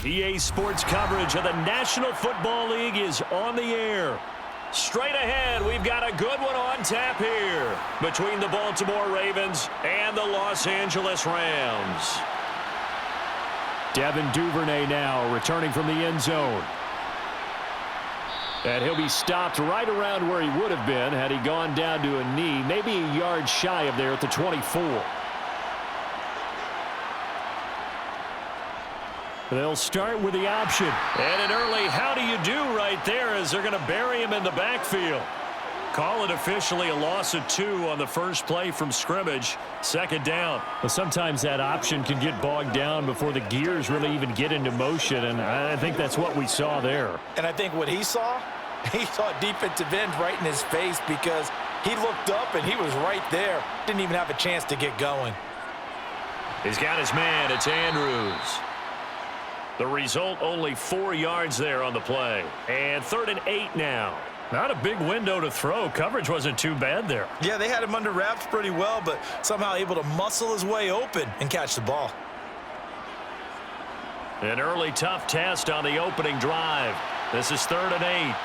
EA Sports coverage of the National Football League is on the air. Straight ahead, we've got a good one on tap here between the Baltimore Ravens and the Los Angeles Rams. Devin Duvernay now returning from the end zone. And he'll be stopped right around where he would have been had he gone down to a knee, maybe a yard shy of there at the 24. They'll start with the option. And an early how do you do right there as they're going to bury him in the backfield. Call it officially a loss of 2 on the first play from scrimmage. Second down. Well, sometimes that option can get bogged down before the gears really even get into motion, and I think that's what we saw there. And I think what he saw defensive end right in his face because he looked up and he was right there. Didn't even have a chance to get going. He's got his man. It's Andrews. The result, only 4 yards there on the play. And 3rd and 8 now. Not a big window to throw. Coverage wasn't too bad there. Yeah, they had him under wraps pretty well, but somehow able to muscle his way open and catch the ball. An early tough test on the opening drive. This is 3rd and 8.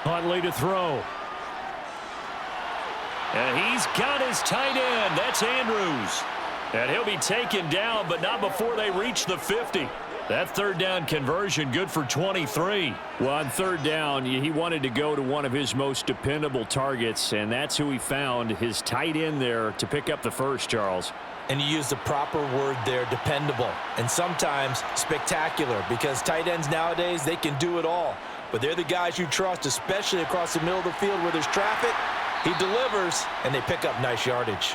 Huntley to throw. And he's got his tight end. That's Andrews. And he'll be taken down, but not before they reach the 50. That 3rd down conversion good for 23. Well, on 3rd down, he wanted to go to one of his most dependable targets, and that's who he found, his tight end there to pick up the first, Charles. And you use the proper word there, dependable, and sometimes spectacular, because tight ends nowadays, they can do it all. But they're the guys you trust, especially across the middle of the field where there's traffic. He delivers, and they pick up nice yardage.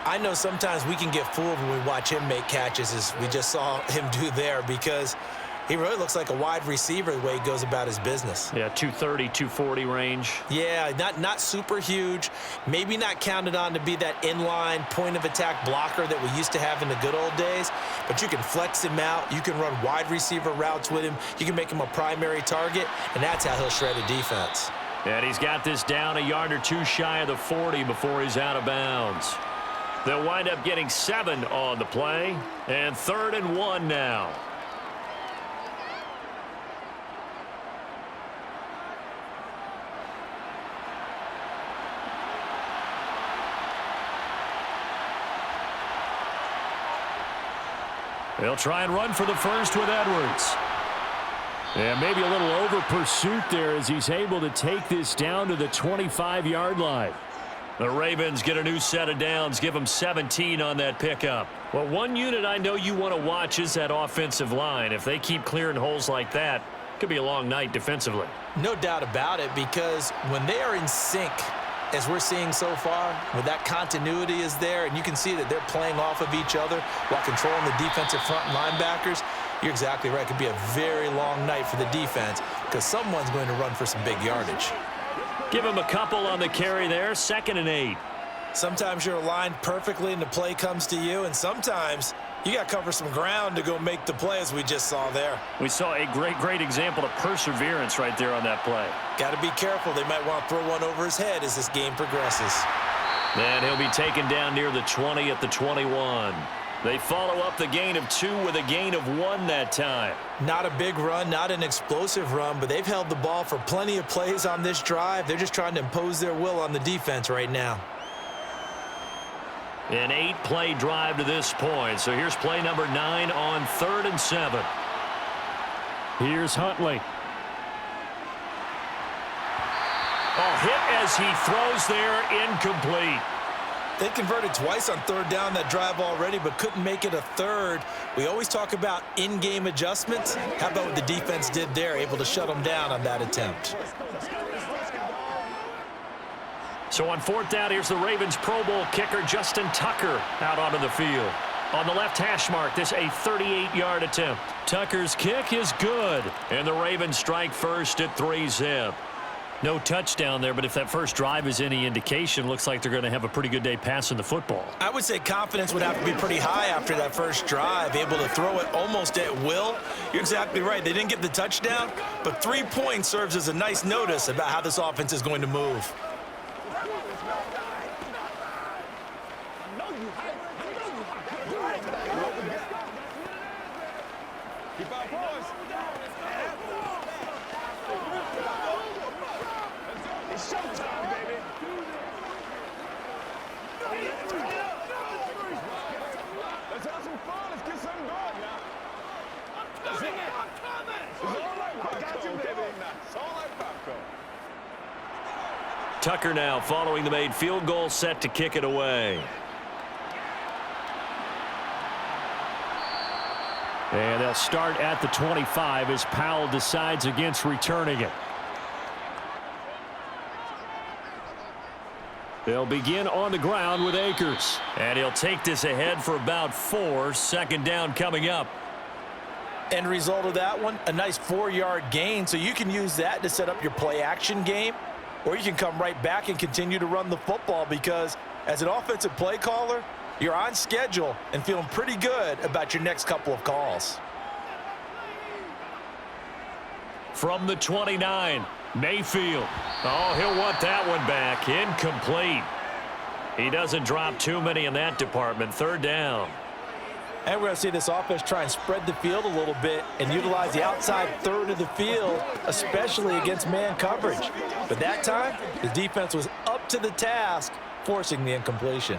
I know sometimes we can get fooled when we watch him make catches, as we just saw him do there, because he really looks like a wide receiver the way he goes about his business. Yeah, 230, 240 range. Yeah, not super huge. Maybe not counted on to be that inline point-of-attack blocker that we used to have in the good old days, but you can flex him out. You can run wide receiver routes with him. You can make him a primary target, and that's how he'll shred a defense. And he's got this down a yard or 2 shy of the 40 before he's out of bounds. They'll wind up getting 7 on the play, and 3rd and 1 now. They'll try and run for the first with Edwards. And maybe a little over pursuit there as he's able to take this down to the 25-yard line. The Ravens get a new set of downs, give them 17 on that pickup. Well, one unit I know you want to watch is that offensive line. If they keep clearing holes like that, it could be a long night defensively. No doubt about it, because when they are in sync, as we're seeing so far, when that continuity is there, and you can see that they're playing off of each other while controlling the defensive front linebackers, you're exactly right. It could be a very long night for the defense because someone's going to run for some big yardage. Give him a couple on the carry there, 2nd and 8. Sometimes you're aligned perfectly and the play comes to you, and sometimes you got to cover some ground to go make the play, as we just saw there. We saw a great example of perseverance right there on that play. Got to be careful. They might want to throw one over his head as this game progresses. And he'll be taken down near the 20 at the 21. They follow up the gain of 2 with a gain of 1 that time. Not a big run, not an explosive run, but they've held the ball for plenty of plays on this drive. They're just trying to impose their will on the defense right now. An 8-play drive to this point. So here's play number 9 on 3rd and 7. Here's Huntley. Hit as he throws there, incomplete. They converted twice on 3rd down that drive already, but couldn't make it a 3rd. We always talk about in-game adjustments. How about what the defense did there, able to shut them down on that attempt? So on 4th down, here's the Ravens Pro Bowl kicker, Justin Tucker, out onto the field. On the left hash mark, this a 38-yard attempt. Tucker's kick is good, and the Ravens strike first at 3-zip. No touchdown there, but if that first drive is any indication, looks like they're going to have a pretty good day passing the football. I would say confidence would have to be pretty high after that first drive, able to throw it almost at will. You're exactly right. They didn't get the touchdown, but 3 points serves as a nice notice about how this offense is going to move. Keep our boys. It's showtime, baby. Let's have some fun. Let's get something going now. That's it. It's all like popcorn. Got you, baby. It's all like popcorn. Tucker now following the made field goal, set to kick it away. And they'll start at the 25 as Powell decides against returning it. They'll begin on the ground with Akers. And he'll take this ahead for about 4. Second down coming up. End result of that one, a nice 4-yard gain, so you can use that to set up your play-action game, or you can come right back and continue to run the football because as an offensive play caller, you're on schedule and feeling pretty good about your next couple of calls. From the 29, Mayfield. Oh, he'll want that one back. Incomplete. He doesn't drop too many in that department. Third down. And we're going to see this offense try and spread the field a little bit and utilize the outside third of the field, especially against man coverage. But that time, the defense was up to the task, forcing the incompletion.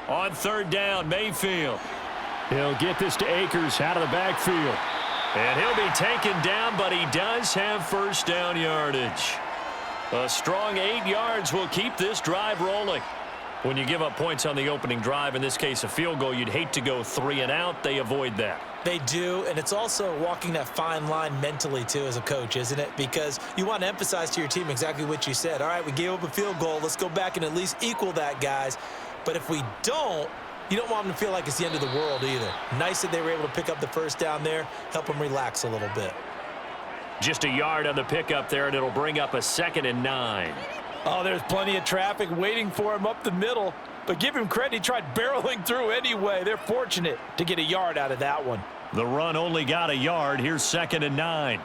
On third down, Mayfield. He'll get this to Akers out of the backfield. And he'll be taken down, but he does have first down yardage. A strong 8 yards will keep this drive rolling. When you give up points on the opening drive, in this case a field goal, you'd hate to go 3 and out. They avoid that. They do, and it's also walking that fine line mentally, too, as a coach, isn't it? Because you want to emphasize to your team exactly what you said. All right, we gave up a field goal. Let's go back and at least equal that, guys. But if we don't, you don't want them to feel like it's the end of the world either. Nice that they were able to pick up the first down there, help them relax a little bit. Just a yard on the pickup there, and it'll bring up a 2nd and 9. Oh, there's plenty of traffic waiting for him up the middle. But give him credit, he tried barreling through anyway. They're fortunate to get a yard out of that one. The run only got a yard. Here's 2nd and 9.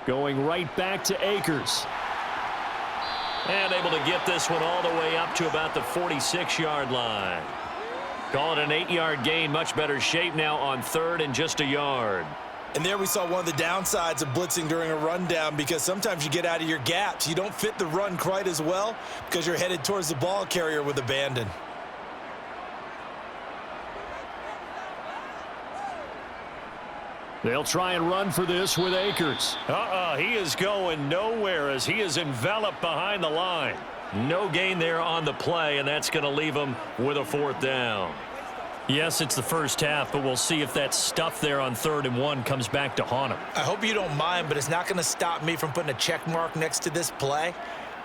Going right back to Akers. And able to get this one all the way up to about the 46-yard line. Call it an 8-yard gain. Much better shape now on third and just a yard. And there we saw one of the downsides of blitzing during a rundown because sometimes you get out of your gaps. You don't fit the run quite as well because you're headed towards the ball carrier with abandon. They'll try and run for this with Akers. He is going nowhere as he is enveloped behind the line. No gain there on the play, and that's going to leave him with a 4th down. Yes, it's the first half, but we'll see if that stuff there on 3rd and 1 comes back to haunt him. I hope you don't mind, but it's not going to stop me from putting a check mark next to this play.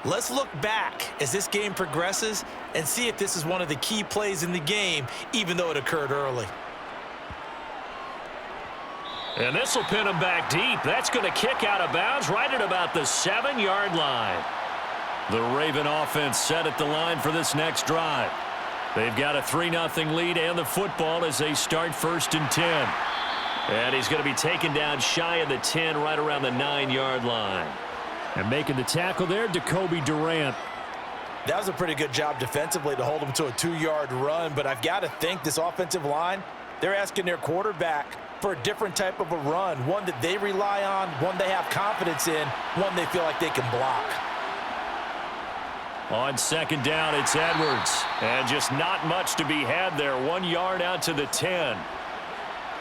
Let's look back as this game progresses and see if this is one of the key plays in the game, even though it occurred early. And this will pin him back deep. That's going to kick out of bounds right at about the 7-yard line. The Raven offense set at the line for this next drive. They've got a 3-0 lead and the football as they start 1st and 10. And he's going to be taken down shy of the 10 right around the 9-yard line. And making the tackle there, Jacoby Durant. That was a pretty good job defensively to hold him to a 2-yard run, but I've got to think this offensive line, they're asking their quarterback for a different type of a run, one that they rely on, one they have confidence in, one they feel like they can block. On 2nd down, it's Edwards. And just not much to be had there. 1 yard out to the 10.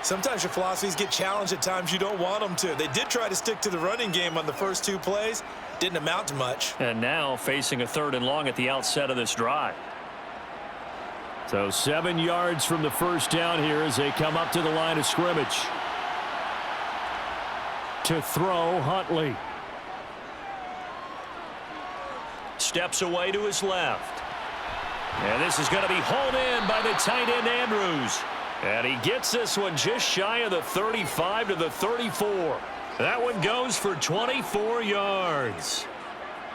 Sometimes your philosophies get challenged at times you don't want them to. They did try to stick to the running game on the first 2 plays. Didn't amount to much. And now facing a 3rd and long at the outset of this drive. So 7 yards from the first down here as they come up to the line of scrimmage. To throw, Huntley. Steps away to his left. And this is going to be hauled in by the tight end Andrews. And he gets this one just shy of the 35 to the 34. That one goes for 24 yards.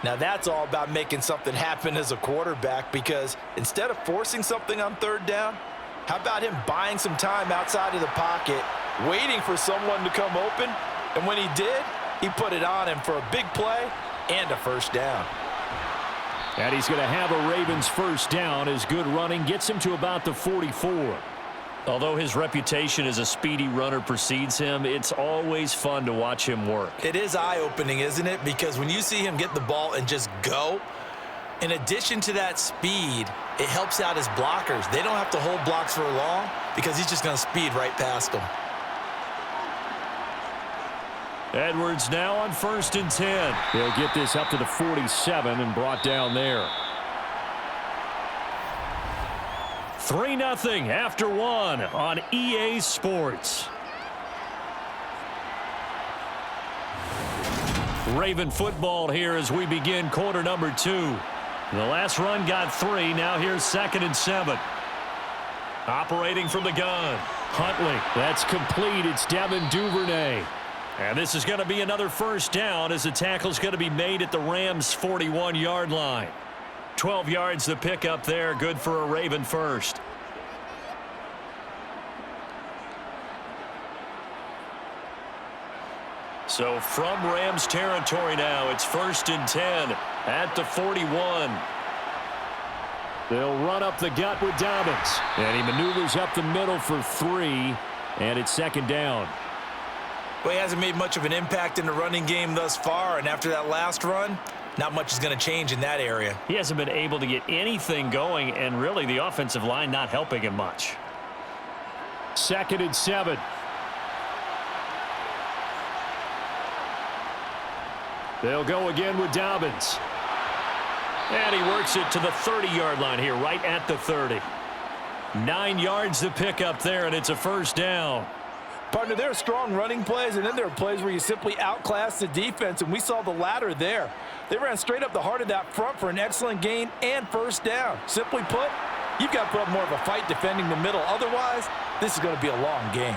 Now that's all about making something happen as a quarterback because instead of forcing something on 3rd down, how about him buying some time outside of the pocket, waiting for someone to come open, and when he did, he put it on him for a big play and a first down. And he's going to have a Ravens first down as good running gets him to about the 44. Although his reputation as a speedy runner precedes him, it's always fun to watch him work. It is eye-opening, isn't it? Because when you see him get the ball and just go, in addition to that speed, it helps out his blockers. They don't have to hold blocks for long because he's just going to speed right past them. Edwards now on 1st and 10. He'll get this up to the 47 and brought down there. 3-0 after 1 on EA Sports. Raven football here as we begin quarter number 2. The last run got 3. Now here's 2nd and 7. Operating from the gun. Huntley. That's complete. It's Devin Duvernay. And this is going to be another first down as the tackle's going to be made at the Rams' 41-yard line. 12 yards the pickup there. Good for a Raven first. So from Rams territory now, it's 1st and 10 at the 41. They'll run up the gut with Dobbins. And he maneuvers up the middle for 3. And it's 2nd down. Well, he hasn't made much of an impact in the running game thus far. And after that last run, not much is going to change in that area. He hasn't been able to get anything going. And really the offensive line not helping him much. 2nd and 7. They'll go again with Dobbins. And he works it to the 30-yard line here, right at the 30. 9 yards to pick up there, and it's a first down. Partner, there are strong running plays, and then there are plays where you simply outclass the defense, and we saw the latter there. They ran straight up the heart of that front for an excellent gain and first down. Simply put, you've got to put up more of a fight defending the middle. Otherwise, this is going to be a long game.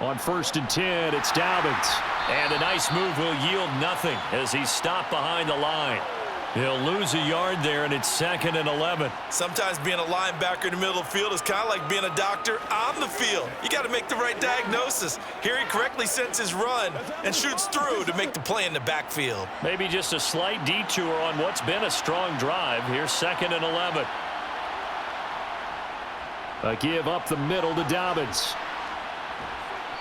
On 1st and 10, it's Dobbins. And a nice move will yield nothing as he's stopped behind the line. He'll lose a yard there, and it's 2nd and 11. Sometimes being a linebacker in the middle of the field is kind of like being a doctor on the field. You got to make the right diagnosis. Here he correctly sets his run and shoots through to make the play in the backfield. Maybe just a slight detour on what's been a strong drive. Here's 2nd and 11. A give up the middle to Dobbins.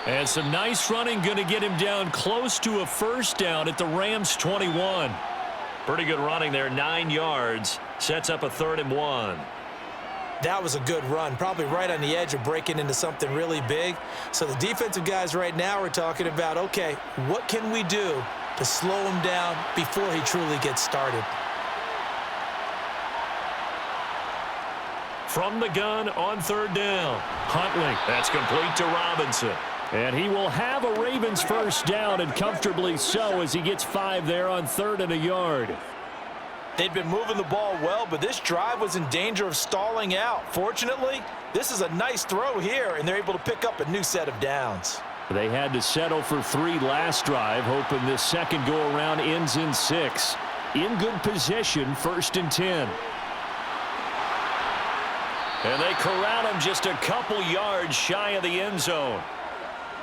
And some nice running going to get him down close to a first down at the Rams' 21. Pretty good running there, 9 yards. Sets up a 3rd and 1. That was a good run, probably right on the edge of breaking into something really big. So the defensive guys right now are talking about, okay, what can we do to slow him down before he truly gets started? From the gun on 3rd down. Huntley. That's complete to Robinson. And he will have a Ravens first down, and comfortably so, as he gets 5 there on 3rd and a yard. They'd been moving the ball well, but this drive was in danger of stalling out. Fortunately, this is a nice throw here, and they're able to pick up a new set of downs. They had to settle for 3 last drive, hoping this second go-around ends in 6. In good position, 1st and 10. And they corral him just a couple yards shy of the end zone.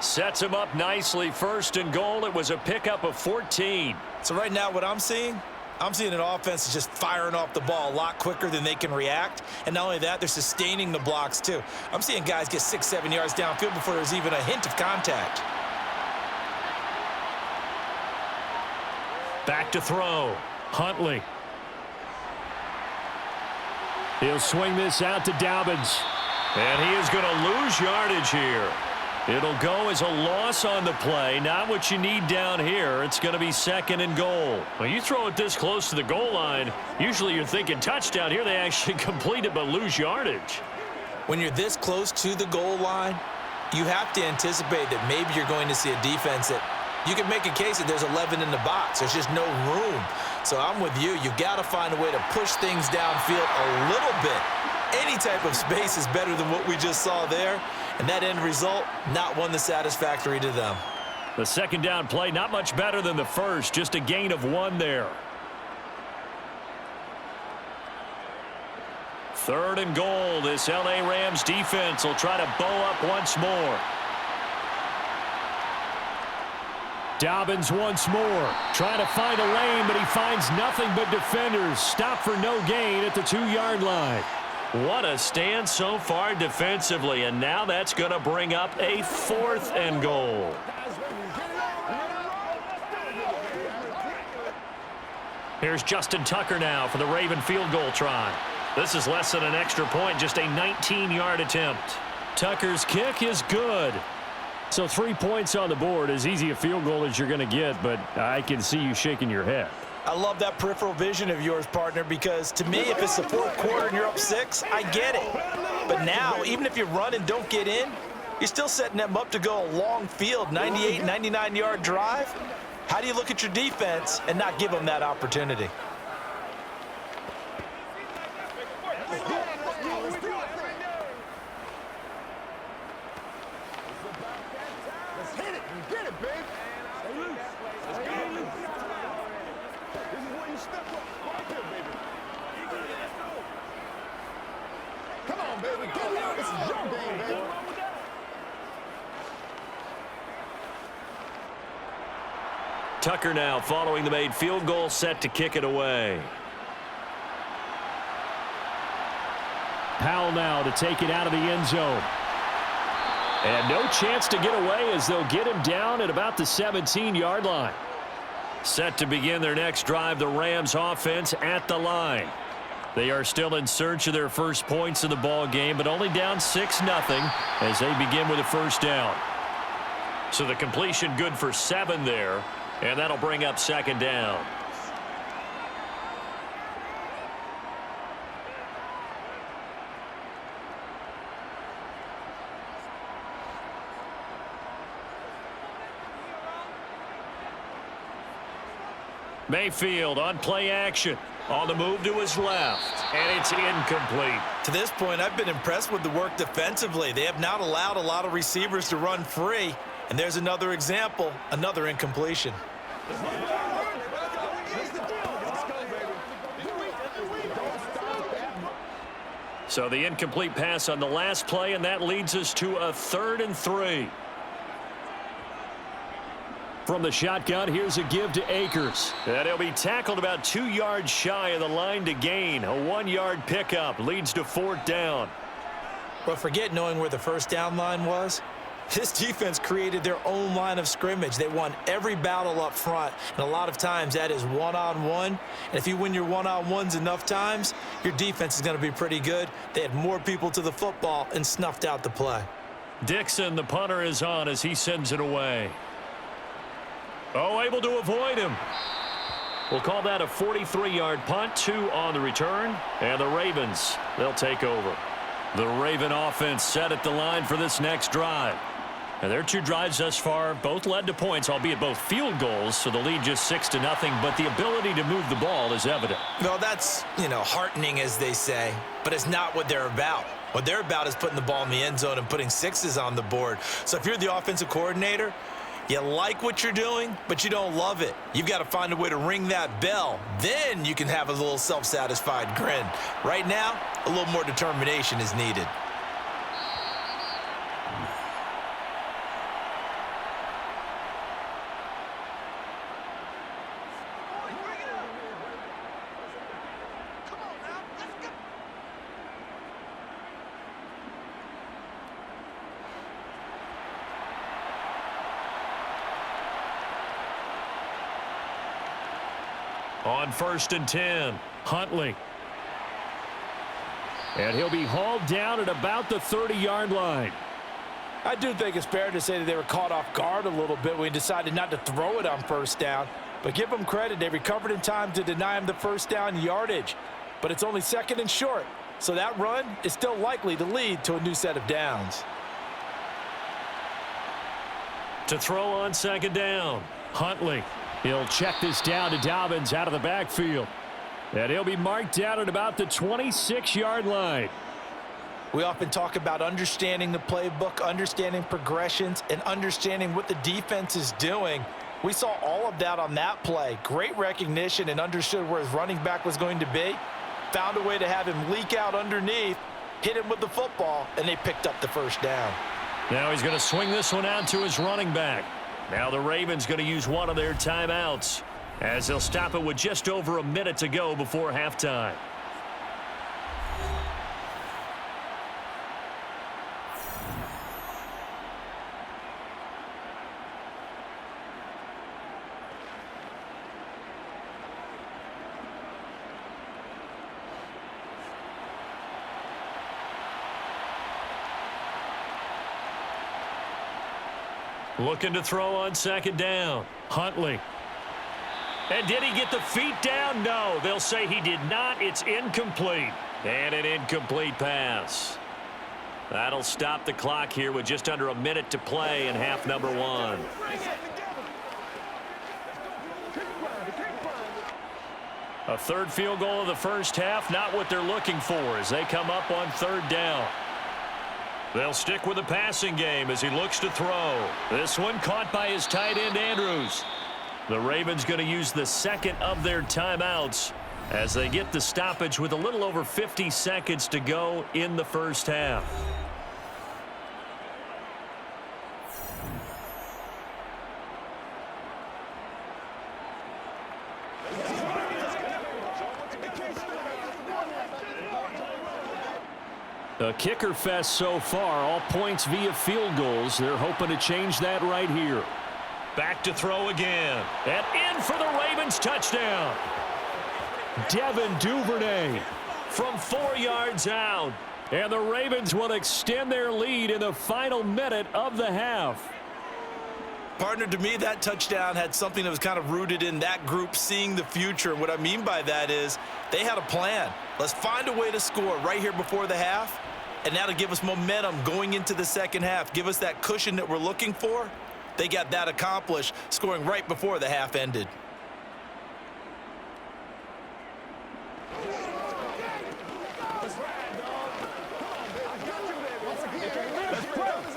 Sets him up nicely. 1st and goal. It was a pickup of 14. So right now what I'm seeing an offense is just firing off the ball a lot quicker than they can react. And not only that, they're sustaining the blocks too. I'm seeing guys get 6-7 yards downfield before there's even a hint of contact. Back to throw. Huntley. He'll swing this out to Dobbins. And he is going to lose yardage here. It'll go as a loss on the play. Not what you need down here. It's going to be 2nd and goal. When you throw it this close to the goal line, usually you're thinking touchdown. Here they actually complete it but lose yardage. When you're this close to the goal line, you have to anticipate that maybe you're going to see a defense that you can make a case that there's 11 in the box. There's just no room. So I'm with you. You've got to find a way to push things downfield a little bit. Any type of space is better than what we just saw there. And that end result, not one that's satisfactory to them. The 2nd down play, not much better than the first. Just a gain of 1 there. 3rd and goal. This L.A. Rams defense will try to bow up once more. Dobbins once more. Trying to find a lane, but he finds nothing but defenders. Stop for no gain at the 2-yard line. What a stand so far defensively, and now that's going to bring up a 4th and goal. Here's Justin Tucker now for the Raven field goal try. This is less than an extra point, just a 19-yard attempt. Tucker's kick is good. So 3 points on the board, as easy a field goal as you're going to get, but I can see you shaking your head. I love that peripheral vision of yours, partner, because to me, if it's the 4th quarter and you're up 6, I get it. But now, even if you run and don't get in, you're still setting them up to go a long field, 98, 99-yard drive. How do you look at your defense and not give them that opportunity? Tucker now following the made field goal, set to kick it away. Powell now to take it out of the end zone. And no chance to get away as they'll get him down at about the 17-yard line. Set to begin their next drive, the Rams offense at the line. They are still in search of their first points in the ball game, but only down 6-0 as they begin with a first down. So the completion good for 7 there, and that'll bring up 2nd down. Mayfield on play action. On the move to his left, and it's incomplete. To this point, I've been impressed with the work defensively. They have not allowed a lot of receivers to run free, and there's another example, another incompletion. So the incomplete pass on the last play, and that leads us to a 3rd and 3. From the shotgun, here's a give to Akers. And he'll be tackled about 2 yards shy of the line to gain. A 1-yard pickup leads to 4th down. But forget knowing where the first down line was. This defense created their own line of scrimmage. They won every battle up front, and a lot of times that is one-on-one. And if you win your one-on-ones enough times, your defense is going to be pretty good. They had more people to the football and snuffed out the play. Dixon, the punter, is on as he sends it away. Oh, able to avoid him. We'll call that a 43-yard punt, 2 on the return, and the Ravens, they'll take over. The Raven offense set at the line for this next drive. And their 2 drives thus far both led to points, albeit both field goals, so the lead just 6-0, but the ability to move the ball is evident. Well, that's, heartening, as they say, but it's not what they're about. What they're about is putting the ball in the end zone and putting 6s on the board. So if you're the offensive coordinator, you like what you're doing, but you don't love it. You've got to find a way to ring that bell. Then you can have a little self-satisfied grin. Right now, a little more determination is needed. On 1st and 10, Huntley. And he'll be hauled down at about the 30-yard line. I do think it's fair to say that they were caught off guard a little bit when he decided not to throw it on 1st down. But give them credit, they recovered in time to deny him the 1st down yardage. But it's only 2nd and short, so that run is still likely to lead to a new set of downs. To throw on 2nd down, Huntley. He'll check this down to Dobbins out of the backfield. And he'll be marked down at about the 26-yard line. We often talk about understanding the playbook, understanding progressions, and understanding what the defense is doing. We saw all of that on that play. Great recognition and understood where his running back was going to be. Found a way to have him leak out underneath, hit him with the football, and they picked up the 1st down. Now he's going to swing this one out to his running back. Now the Ravens going to use one of their timeouts as they'll stop it with just over a minute to go before halftime. Looking to throw on second down. Huntley. And did he get the feet down? No. They'll say he did not. It's incomplete. And an incomplete pass. That'll stop the clock here with just under a minute to play in half number one. A third field goal of the first half, not what they're looking for as they come up on third down. They'll stick with the passing game as he looks to throw. This one caught by his tight end, Andrews. The Ravens going to use the second of their timeouts as they get the stoppage with a little over 50 seconds to go in the first half. A kicker fest so far, all points via field goals. They're hoping to change that right here. Back to throw again. And in for the Ravens touchdown. Devin Duvernay from 4 yards out. And the Ravens will extend their lead in the final minute of the half. Partner, to me, that touchdown had something that was kind of rooted in that group seeing the future. And what I mean by that is they had a plan. Let's find a way to score right here before the half. And that'll give us momentum going into the second half. Give us that cushion that we're looking for. They got that accomplished, scoring right before the half ended.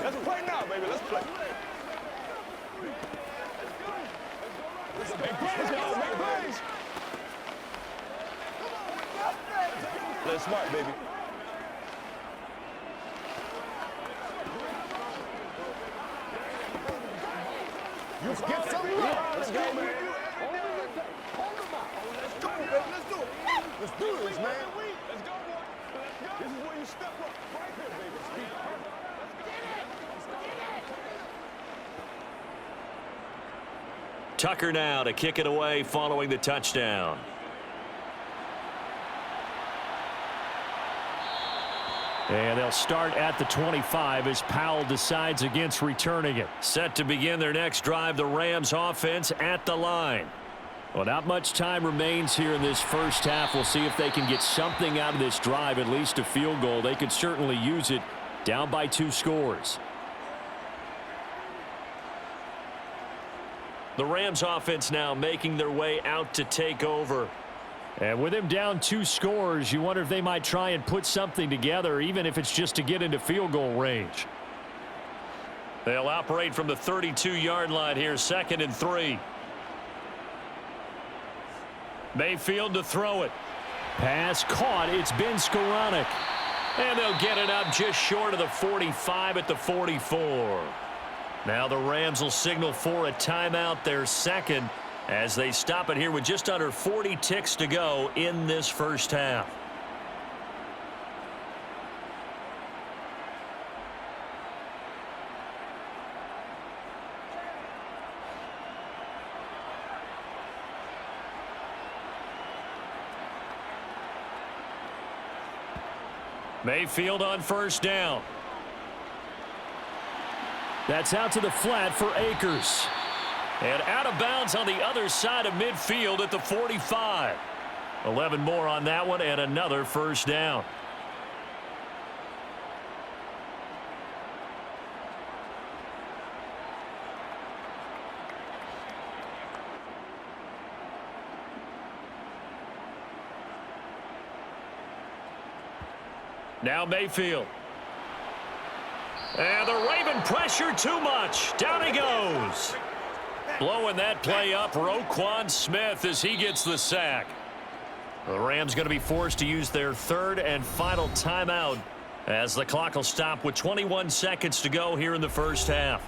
Let's play now, baby. Let's play. Play smart, baby. Let's get some love. Let's go, man. Hold them out. Let's go, baby. Let's do it. Let's do this, man. Let's go, boy. This is where you step up. Right here, baby. Tucker now to kick it away following the touchdown. And they'll start at the 25 as Powell decides against returning it. Set to begin their next drive, the Rams offense at the line. Well, not much time remains here in this first half. We'll see if they can get something out of this drive, at least a field goal. They could certainly use it, down by 2 scores. The Rams offense now making their way out to take over. And with him down 2 scores, you wonder if they might try and put something together, even if it's just to get into field goal range. They'll operate from the 32-yard line here, 2nd and 3. Mayfield to throw it. Pass caught. It's been Skoranek. And they'll get it up just short of the 45 at the 44. Now the Rams will signal for a timeout, their second, as they stop it here with just under 40 ticks to go in this first half. Mayfield on first down. That's out to the flat for Akers. And out of bounds on the other side of midfield at the 45. 11 more on that one and another first down. Now Mayfield. And the Raven pressure too much. Down he goes. Blowing that play up, Roquan Smith as he gets the sack. The Rams going to be forced to use their third and final timeout as the clock will stop with 21 seconds to go here in the first half.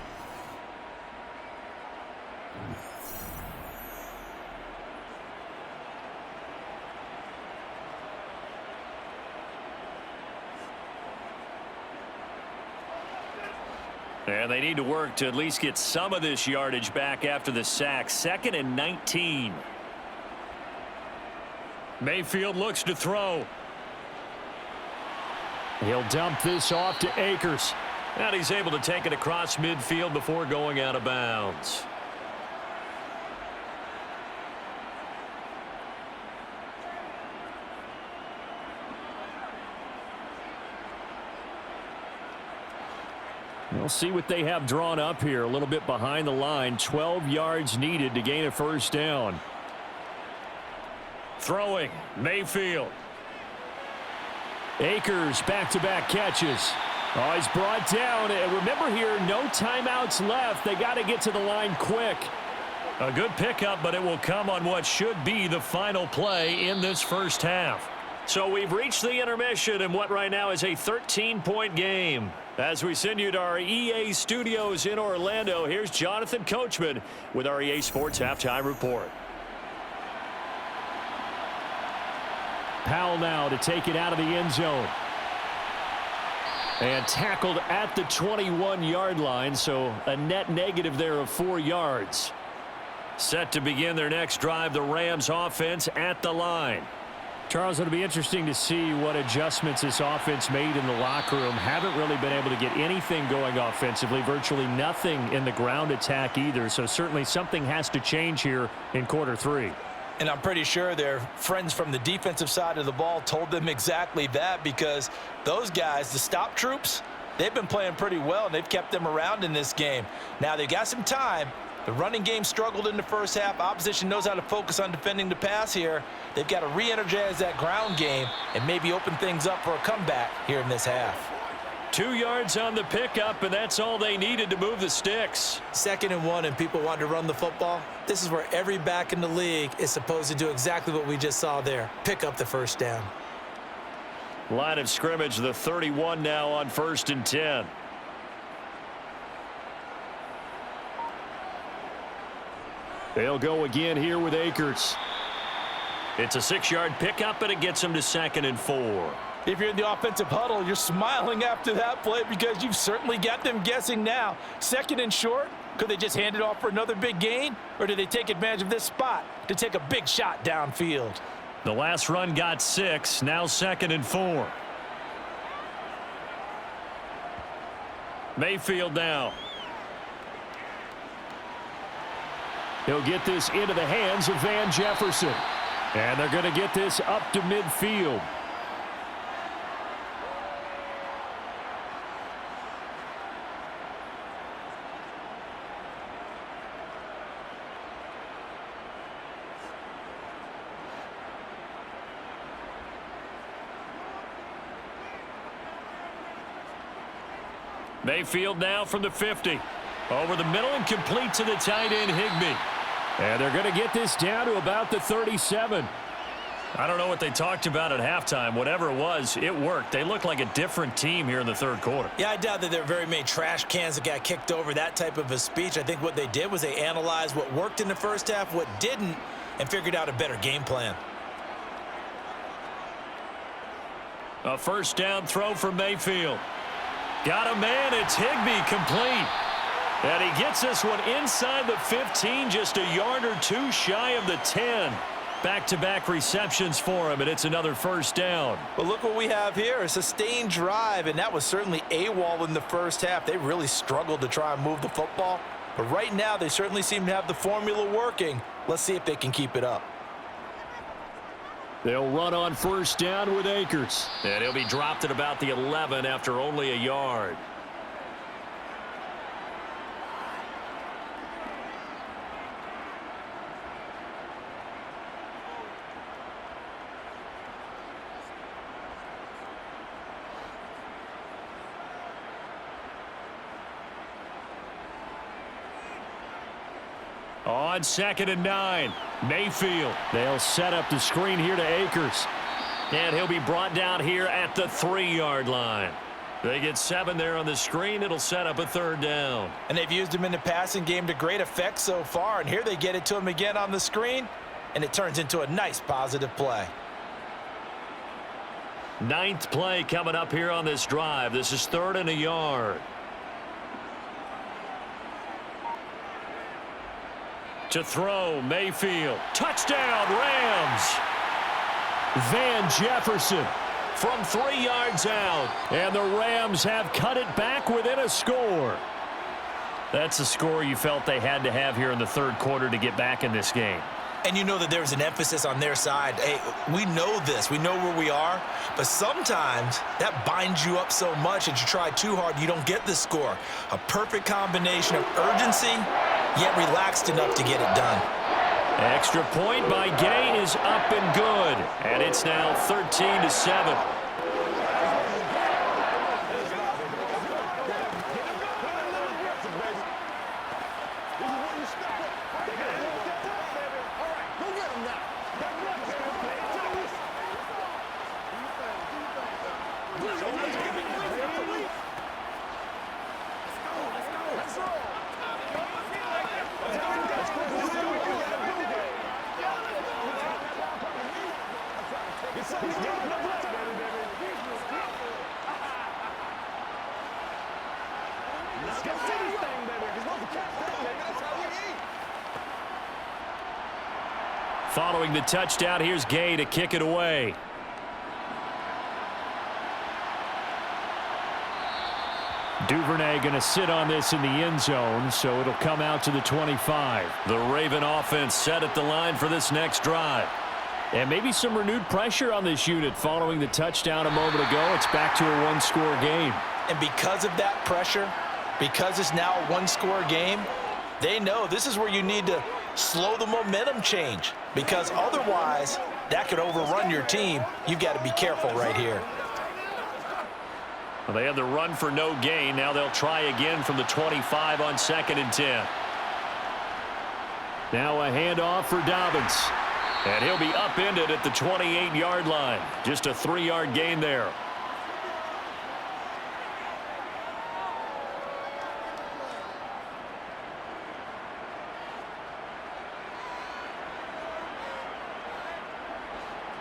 And they need to work to at least get some of this yardage back after the sack. 2nd and 19. Mayfield looks to throw. He'll dump this off to Akers. And he's able to take it across midfield before going out of bounds. We'll see what they have drawn up here. A little bit behind the line. 12 yards needed to gain a first down. Throwing, Mayfield. Akers back-to-back catches. Oh, he's brought down. And remember here, no timeouts left. They got to get to the line quick. A good pickup, but it will come on what should be the final play in this first half. So we've reached the intermission in what right now is a 13-point game. As we send you to our EA studios in Orlando, here's Jonathan Coachman with our EA Sports Halftime Report. Powell now to take it out of the end zone. And tackled at the 21-yard line, so a net negative there of 4 yards. Set to begin their next drive, the Rams offense at the line. Charles, it'll be interesting to see what adjustments this offense made in the locker room. Haven't really been able to get anything going offensively, virtually nothing in the ground attack either. So certainly something has to change here in quarter 3. And I'm pretty sure their friends from the defensive side of the ball told them exactly that, because those guys, the stop troops, they've been playing pretty well, and they've kept them around in this game. Now, they've got some time. The running game struggled in the first half. Opposition knows how to focus on defending the pass here. They've got to re-energize that ground game and maybe open things up for a comeback here in this half. 2 yards on the pickup, and that's all they needed to move the sticks. 2nd and 1, and people want to run the football. This is where every back in the league is supposed to do exactly what we just saw there. Pick up the first down. Line of scrimmage, the 31 now on 1st and 10. They'll go again here with Akers. It's a 6-yard pickup, and it gets them to 2nd and 4. If you're in the offensive huddle, you're smiling after that play because you've certainly got them guessing now. 2nd and short, could they just hand it off for another big gain? Or do they take advantage of this spot to take a big shot downfield? The last run got 6, now 2nd and 4. Mayfield now. He'll get this into the hands of Van Jefferson. And they're going to get this up to midfield. Mayfield now from the 50. Over the middle and complete to the tight end, Higbee. And they're going to get this down to about the 37. I don't know what they talked about at halftime. Whatever it was, it worked. They look like a different team here in the third quarter. Yeah, I doubt that there are very many trash cans that got kicked over, that type of a speech. I think what they did was they analyzed what worked in the first half, what didn't, and figured out a better game plan. A first down throw from Mayfield. Got a man. It's Higbee, complete. And he gets this one inside the 15, just a yard or two shy of the 10. Back-to-back receptions for him, and it's another first down. But look what we have here, a sustained drive, and that was certainly AWOL in the first half. They really struggled to try and move the football. But right now, they certainly seem to have the formula working. Let's see if they can keep it up. They'll run on first down with Akers. And he'll be dropped at about the 11 after only a yard. On 2nd and 9, Mayfield. They'll set up the screen here to Akers. And he'll be brought down here at the 3-yard line. They get 7 there on the screen. It'll set up a third down. And they've used him in the passing game to great effect so far. And here they get it to him again on the screen. And it turns into a nice positive play. 9th play coming up here on this drive. This is 3rd and a yard. To throw, Mayfield. Touchdown, Rams. Van Jefferson from 3 yards out. And the Rams have cut it back within a score. That's the score you felt they had to have here in the third quarter to get back in this game. And you know that there's an emphasis on their side. Hey, we know this. We know where we are. But sometimes that binds you up so much that you try too hard, you don't get the score. A perfect combination of urgency, yet relaxed enough to get it done. Extra point by Gay is up and good. And it's now 13-7. Following the touchdown, here's Gay to kick it away. Duvernay going to sit on this in the end zone, so it'll come out to the 25. The Raven offense set at the line for this next drive. And maybe some renewed pressure on this unit following the touchdown a moment ago. It's back to a one-score game. And because of that pressure, because it's now a one-score game, they know this is where you need to slow the momentum change, because otherwise that could overrun your team. You've got to be careful right here. Well, they had the run for no gain. Now they'll try again from the 25 on 2nd and 10. Now a handoff for Dobbins. And he'll be upended at the 28-yard line. Just a 3-yard gain there.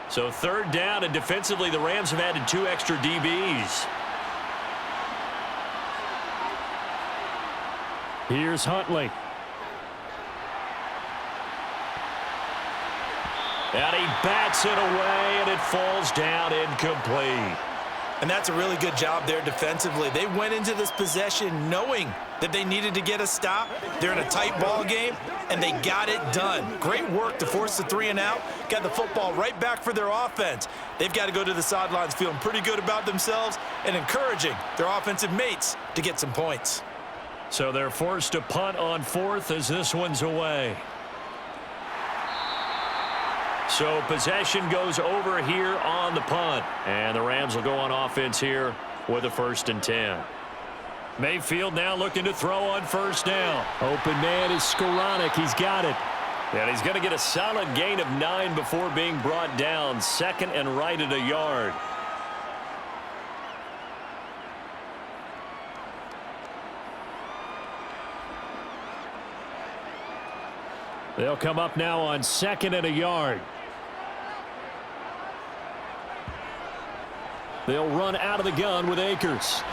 So 3rd down, and defensively the Rams have added 2 extra DBs. Here's Huntley. And he bats it away, and it falls down incomplete. And that's a really good job there defensively. They went into this possession knowing that they needed to get a stop. They're in a tight ball game, and they got it done. Great work to force the 3 and out. Got the football right back for their offense. They've got to go to the sidelines feeling pretty good about themselves and encouraging their offensive mates to get some points. So they're forced to punt on 4th as this one's away. So possession goes over here on the punt. And the Rams will go on offense here with a 1st and 10. Mayfield now looking to throw on 1st down. Open man is Skoranek. He's got it. And he's going to get a solid gain of 9 before being brought down. 2nd and right at a yard. They'll come up now on 2nd and a yard. They'll run out of the gun with Akers.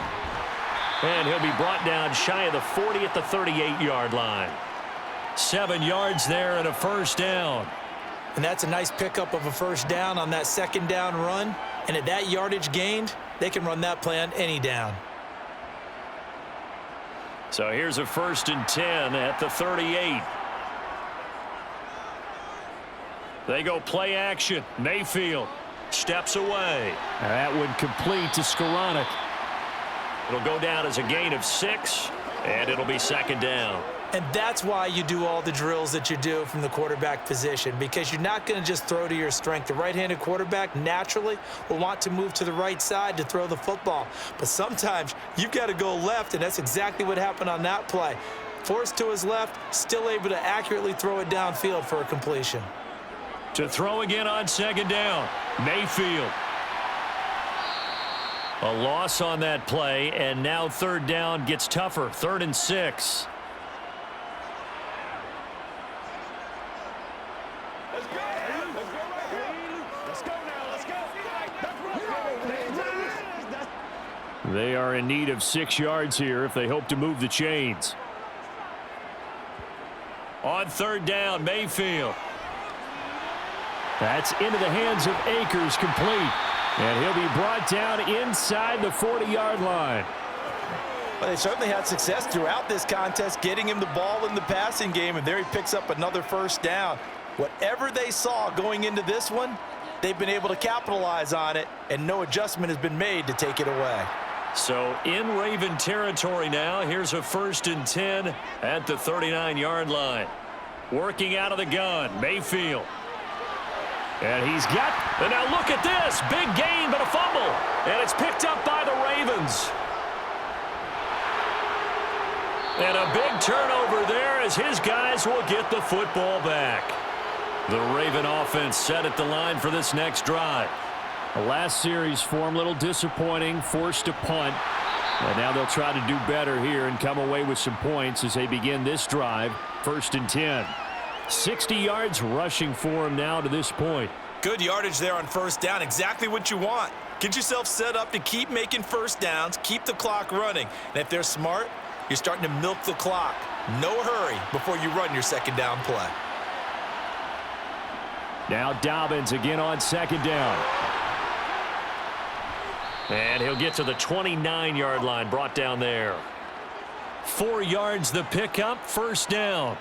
And he'll be brought down shy of the 40 at the 38-yard line. 7 yards there and a 1st down. And that's a nice pickup of a 1st down on that 2nd down run. And at that yardage gained, they can run that play on any down. So here's a 1st and 10 at the 38. They go play action. Mayfield steps away. And that one complete to Skoranek. It'll go down as a gain of 6, and it'll be 2nd down. And that's why you do all the drills that you do from the quarterback position, because you're not going to just throw to your strength. The right-handed quarterback naturally will want to move to the right side to throw the football. But sometimes you've got to go left, and that's exactly what happened on that play. Forced to his left, still able to accurately throw it downfield for a completion. To throw again on 2nd down, Mayfield. A loss on that play, and now 3rd down gets tougher. 3rd and 6. They are in need of 6 yards here if they hope to move the chains. On third down, Mayfield. That's into the hands of Akers, complete. And he'll be brought down inside the 40-yard line. Well, they certainly had success throughout this contest, getting him the ball in the passing game, and there he picks up another first down. Whatever they saw going into this one, they've been able to capitalize on it, and no adjustment has been made to take it away. So in Raven territory now, here's a 1st and 10 at the 39-yard line. Working out of the gun, Mayfield. And he's got, and now look at this, big gain but a fumble. And it's picked up by the Ravens. And a big turnover there as his guys will get the football back. The Raven offense set at the line for this next drive. The last series form, a little disappointing, forced a punt. And now they'll try to do better here and come away with some points as they begin this drive, 1st and 10. 60 yards rushing for him now to this point. Good yardage there on first down, exactly what you want. Get yourself set up to keep making first downs, keep the clock running. And if they're smart, you're starting to milk the clock. No hurry before you run your second down play. Now Dobbins again on second down. And he'll get to the 29-yard line, brought down there. 4 yards the pickup, first down.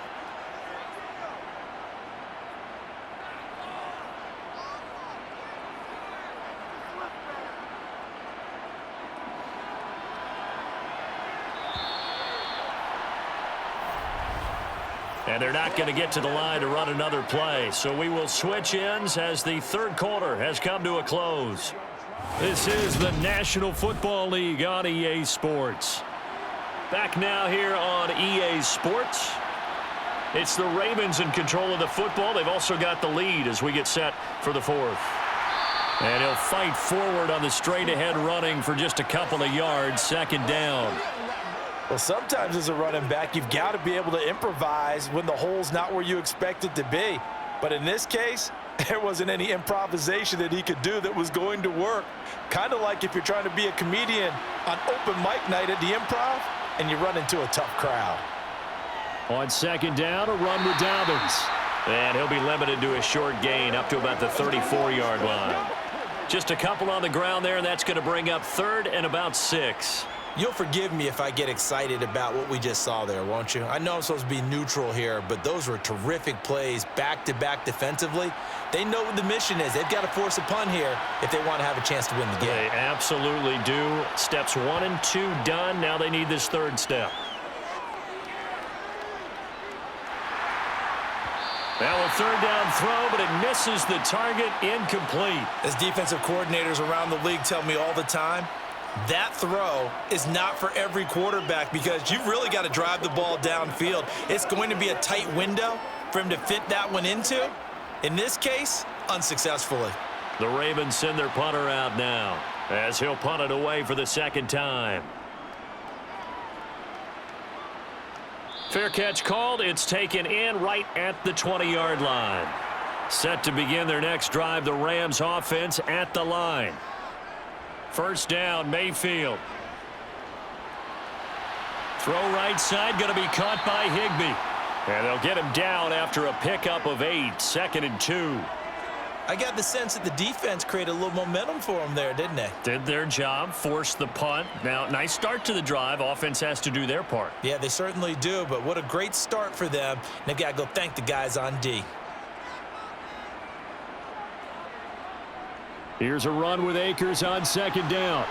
And they're not going to get to the line to run another play. So we will switch ends as the third quarter has come to a close. This is the National Football League on EA Sports. Back now here on EA Sports. It's the Ravens in control of the football. They've also got the lead as we get set for the fourth. And he'll fight forward on the straight-ahead running for just a couple of yards, second down. Well, sometimes as a running back, you've got to be able to improvise when the hole's not where you expect it to be. But in this case, there wasn't any improvisation that he could do that was going to work. Kind of like if you're trying to be a comedian on open mic night at the Improv and you run into a tough crowd. On second down, a run with Dobbins. And he'll be limited to a short gain up to about the 34-yard line. Just a couple on the ground there, and that's going to bring up 3rd and about 6. You'll forgive me if I get excited about what we just saw there, won't you? I know I'm supposed to be neutral here, but those were terrific plays back-to-back defensively. They know what the mission is. They've got to force a punt here if they want to have a chance to win the game. They absolutely do. Steps 1 and 2 done. Now they need this 3rd step. Now a 3rd down throw, but it misses the target, incomplete. As defensive coordinators around the league tell me all the time, that throw is not for every quarterback because you've really got to drive the ball downfield. It's going to be a tight window for him to fit that one into. In this case, unsuccessfully. The Ravens send their punter out now as he'll punt it away for the second time. Fair catch called. It's taken in right at the 20-yard line. Set to begin their next drive, the Rams offense at the line. First down, Mayfield. Throw right side, going to be caught by Higbee. And they'll get him down after a pickup of 8, 2nd and 2. I got the sense that the defense created a little momentum for them there, didn't they? Did their job, forced the punt. Now, nice start to the drive. Offense has to do their part. Yeah, they certainly do, but what a great start for them. And they've got to go thank the guys on D. Here's a run with Akers on second down.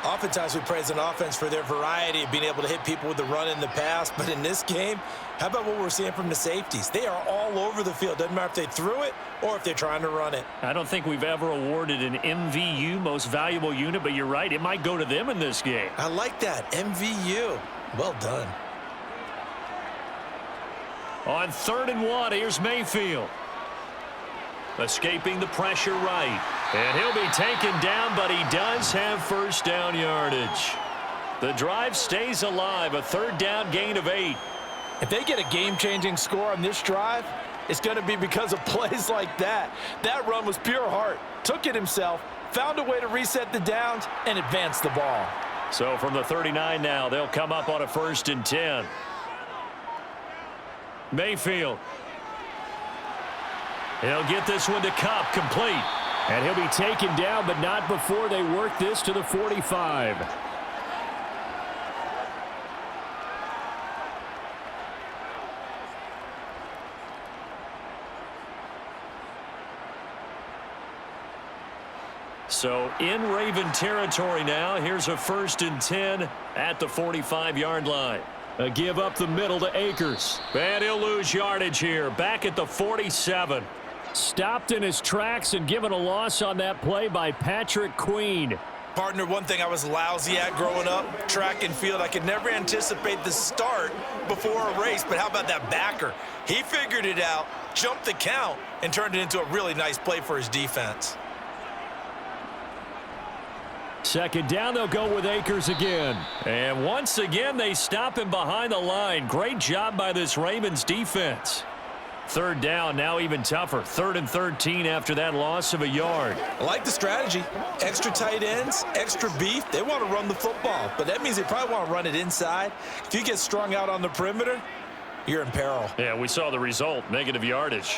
Oftentimes we praise an offense for their variety of being able to hit people with the run in the pass, but in this game, how about what we're seeing from the safeties? They are all over the field. Doesn't matter if they threw it or if they're trying to run it. I don't think we've ever awarded an MVU, most valuable unit, but you're right, it might go to them in this game. I like that, MVU. Well done. On 3rd and 1, here's Mayfield. Escaping the pressure right. And he'll be taken down, but he does have first down yardage. The drive stays alive, a 3rd down gain of 8. If they get a game-changing score on this drive, it's going to be because of plays like that. That run was pure heart. Took it himself, found a way to reset the downs, and advance the ball. So from the 39 now, they'll come up on a 1st and 10. Mayfield. He'll get this one to Kupp, complete. And he'll be taken down, but not before they work this to the 45. So in Raven territory now. Here's a 1st and 10 at the 45-yard line. A give up the middle to Akers. And he'll lose yardage here. Back at the 47. Stopped in his tracks and given a loss on that play by Patrick Queen. Partner, one thing I was lousy at growing up, track and field, I could never anticipate the start before a race, but how about that backer? He figured it out, jumped the count, and turned it into a really nice play for his defense. 2nd down, they'll go with Akers again. And once again, they stop him behind the line. Great job by this Ravens defense. 3rd down, now even tougher. 3rd and 13 after that loss of a yard. I like the strategy. Extra tight ends, extra beef. They want to run the football, but that means they probably want to run it inside. If you get strung out on the perimeter, you're in peril. Yeah, we saw the result, negative yardage.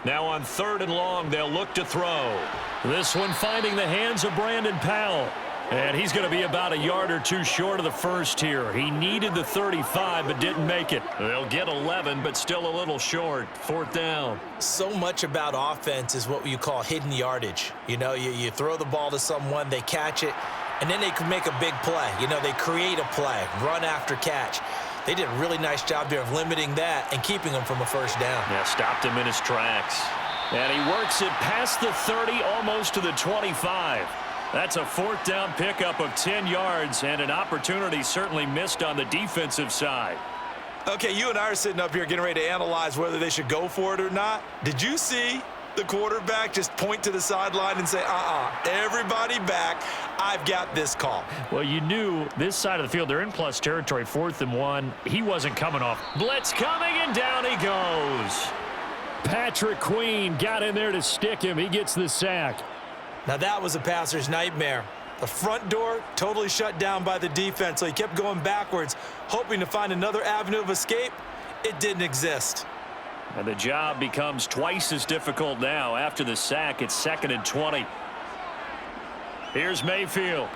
Now on 3rd and long, they'll look to throw. This one finding the hands of Brandon Powell. And he's going to be about a yard or two short of the first here. He needed the 35, but didn't make it. They'll get 11, but still a little short. 4th down. So much about offense is what you call hidden yardage. You know, you throw the ball to someone, they catch it, and then they can make a big play. You know, they create a play, run after catch. They did a really nice job there of limiting that and keeping him from a 1st down. Yeah, stopped him in his tracks. And he works it past the 30, almost to the 25. That's a 4th down pickup of 10 yards and an opportunity certainly missed on the defensive side. Okay, you and I are sitting up here getting ready to analyze whether they should go for it or not. Did you see the quarterback just point to the sideline and say, everybody back, I've got this call? Well, you knew this side of the field, they're in plus territory, 4th and 1. He wasn't coming off. Blitz coming, and down he goes. Patrick Queen got in there to stick him. He gets the sack. Now that was a passer's nightmare. The front door totally shut down by the defense, so he kept going backwards, hoping to find another avenue of escape. It didn't exist. And the job becomes twice as difficult now. After the sack, it's 2nd and 20. Here's Mayfield.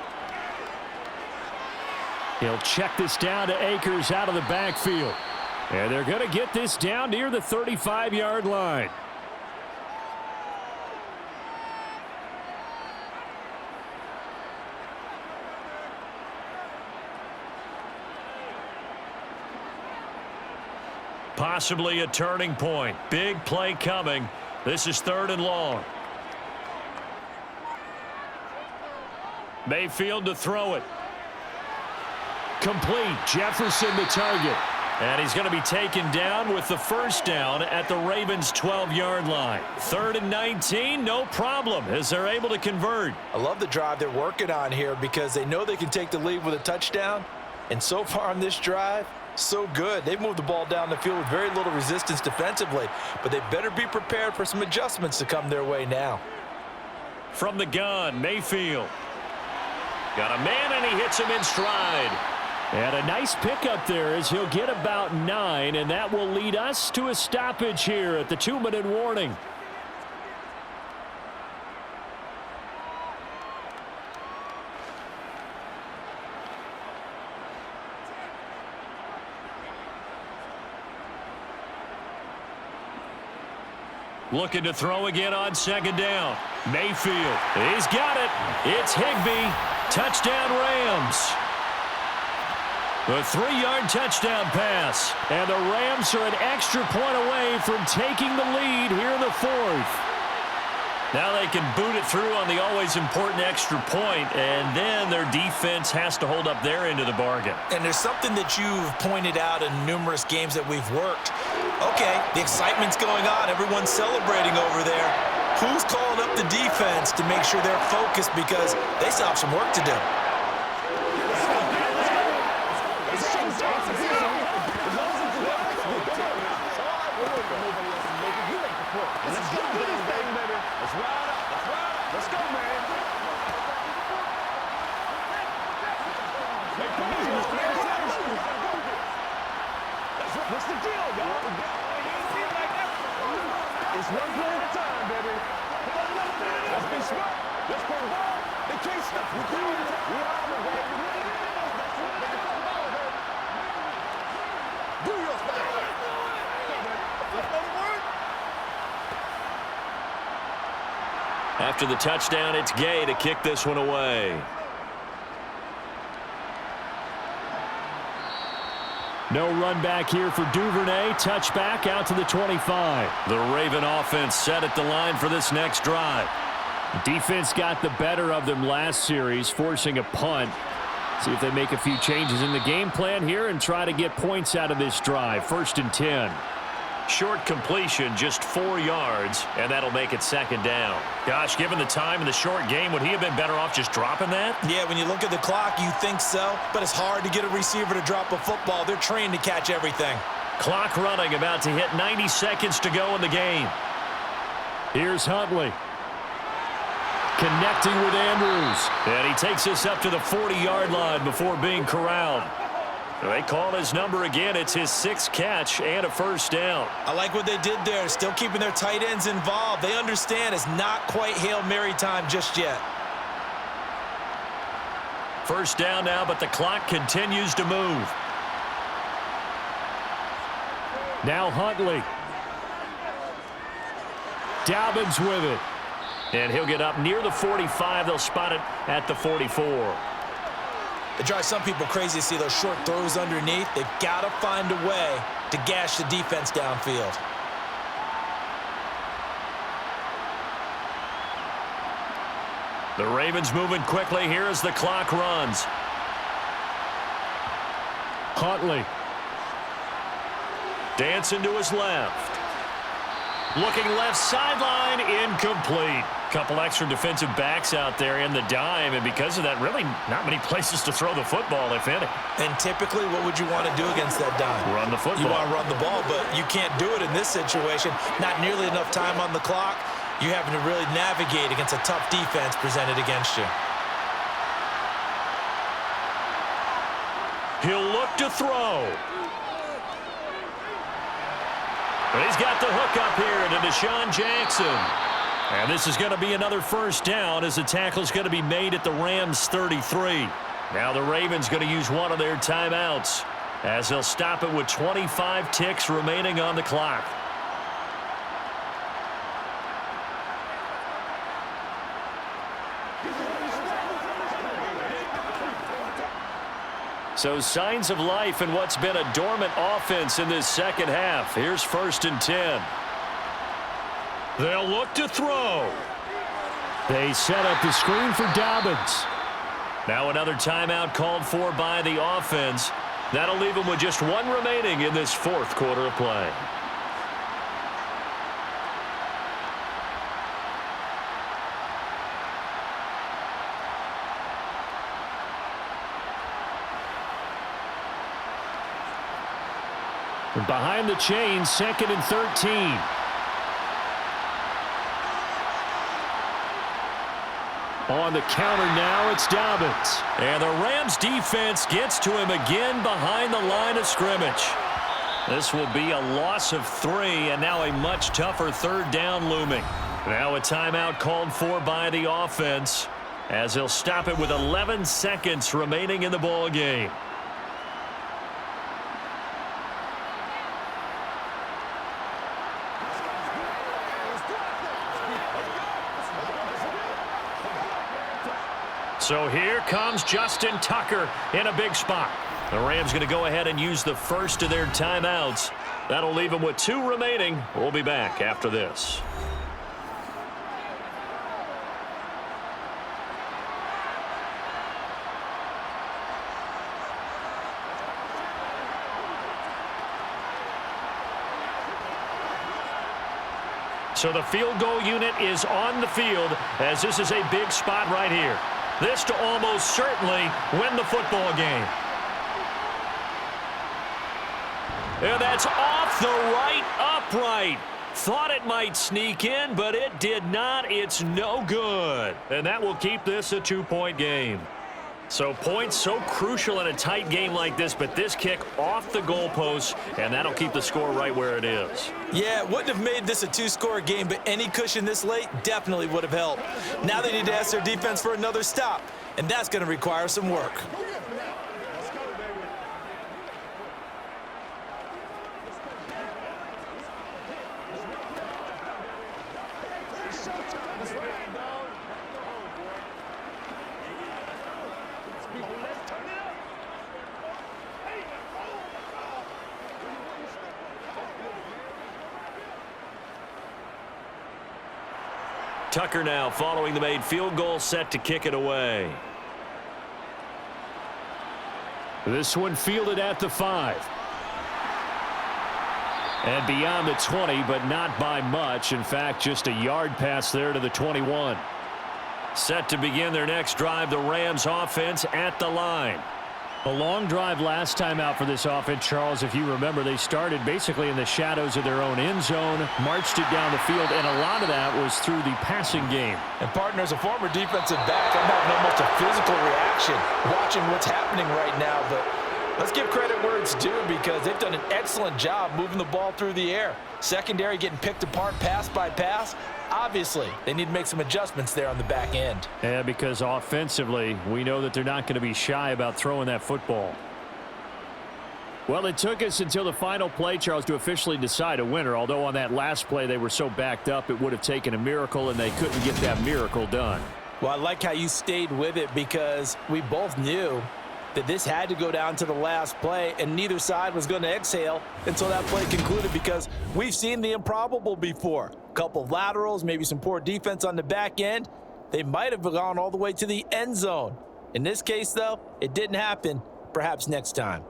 He'll check this down to Akers out of the backfield. And they're going to get this down near the 35-yard line. Possibly a turning point. Big play coming. This is 3rd and long. Mayfield to throw it. Complete. Jefferson the target. And he's going to be taken down with the 1st down at the Ravens' 12-yard line. 3rd and 19, no problem, as they're able to convert. I love the drive they're working on here because they know they can take the lead with a touchdown. And so far on this drive, so good. They've moved the ball down the field with very little resistance defensively, but they better be prepared for some adjustments to come their way now. From the gun, Mayfield. Got a man, and he hits him in stride. And a nice pickup there as he'll get about 9, and that will lead us to a stoppage here at the 2-minute warning. Looking to throw again on 2nd down. Mayfield, he's got it. It's Higbee. Touchdown Rams. The 3-yard touchdown pass. And the Rams are an extra point away from taking the lead here in the 4th. Now they can boot it through on the always important extra point, and then their defense has to hold up their end of the bargain. And there's something that you've pointed out in numerous games that we've worked. Okay, the excitement's going on. Everyone's celebrating over there. Who's calling up the defense to make sure they're focused because they still have some work to do? What's the deal, y'all? It's one play at a time, baby. Let's be smart. Let's play ball. They can't stop. We are the baby. Do your thing. Let's go to work. After the touchdown, it's Gay to kick this one away. No run back here for Duvernay. Touchback out to the 25. The Raven offense set at the line for this next drive. Defense got the better of them last series, forcing a punt. See if they make a few changes in the game plan here and try to get points out of this drive. 1st and 10. Short completion, just 4 yards, and that'll make it 2nd down. Gosh, given the time in the short game, would he have been better off just dropping that? Yeah, when you look at the clock, you think so, but it's hard to get a receiver to drop a football. They're trained to catch everything. Clock running, about to hit 90 seconds to go in the game. Here's Huntley. Connecting with Andrews. And he takes us up to the 40-yard line before being corralled. They call his number again. It's his 6th catch and a 1st down. I like what they did there, still keeping their tight ends involved. They understand it's not quite Hail Mary time just yet. 1st down now, but the clock continues to move. Now Huntley. Dobbins with it. And he'll get up near the 45. They'll spot it at the 44. It drives some people crazy to see those short throws underneath. They've got to find a way to gash the defense downfield. The Ravens moving quickly here as the clock runs. Huntley. Dancing to his left. Looking left sideline, incomplete. Couple extra defensive backs out there in the dime, and because of that, really not many places to throw the football, if any. And typically, what would you want to do against that dime? Run the football. You want to run the ball, but you can't do it in this situation. Not nearly enough time on the clock. You're having to really navigate against a tough defense presented against you. He'll look to throw. But he's got the hook up here to Deshaun Jackson. And this is going to be another 1st down as the tackle's going to be made at the Rams' 33. Now the Ravens going to use one of their timeouts as they'll stop it with 25 ticks remaining on the clock. So signs of life in what's been a dormant offense in this 2nd half. Here's 1st and 10. They'll look to throw. They set up the screen for Dobbins. Now another timeout called for by the offense. That'll leave them with just 1 remaining in this 4th quarter of play. Behind the chains, 2nd and 13. On the counter now, it's Dobbins. And the Rams defense gets to him again behind the line of scrimmage. This will be a loss of 3, and now a much tougher 3rd down looming. Now a timeout called for by the offense as they'll stop it with 11 seconds remaining in the ball game. So here comes Justin Tucker in a big spot. The Rams going to go ahead and use the first of their timeouts. That'll leave them with 2 remaining. We'll be back after this. So the field goal unit is on the field as this is a big spot right here. This to almost certainly win the football game. And that's off the right upright. Thought it might sneak in, but it did not. It's no good. And that will keep this a 2-point game. So points so crucial in a tight game like this, but this kick off the goalpost, and that'll keep the score right where it is. Yeah, it wouldn't have made this a two-score game, but any cushion this late definitely would have helped. Now they need to ask their defense for another stop, and that's going to require some work. Tucker now following the made field goal, set to kick it away. This one fielded at the 5. And beyond the 20, but not by much. In fact, just a yard pass there to the 21. Set to begin their next drive, the Rams offense at the line. A long drive last time out for this offense, Charles. If you remember, they started basically in the shadows of their own end zone, marched it down the field, and a lot of that was through the passing game. And partner, as a former defensive back, I'm having almost a physical reaction watching what's happening right now. But let's give credit where it's due, because they've done an excellent job moving the ball through the air. Secondary getting picked apart pass by pass. Obviously, they need to make some adjustments there on the back end. Yeah, because offensively, we know that they're not going to be shy about throwing that football. Well, it took us until the final play, Charles, to officially decide a winner. Although on that last play they were so backed up, it would have taken a miracle, and they couldn't get that miracle done. Well, I like how you stayed with it, because we both knew that this had to go down to the last play, and neither side was going to exhale until that play concluded, because we've seen the improbable before. A couple of laterals, maybe some poor defense on the back end. They might have gone all the way to the end zone. In this case, though, it didn't happen. Perhaps next time.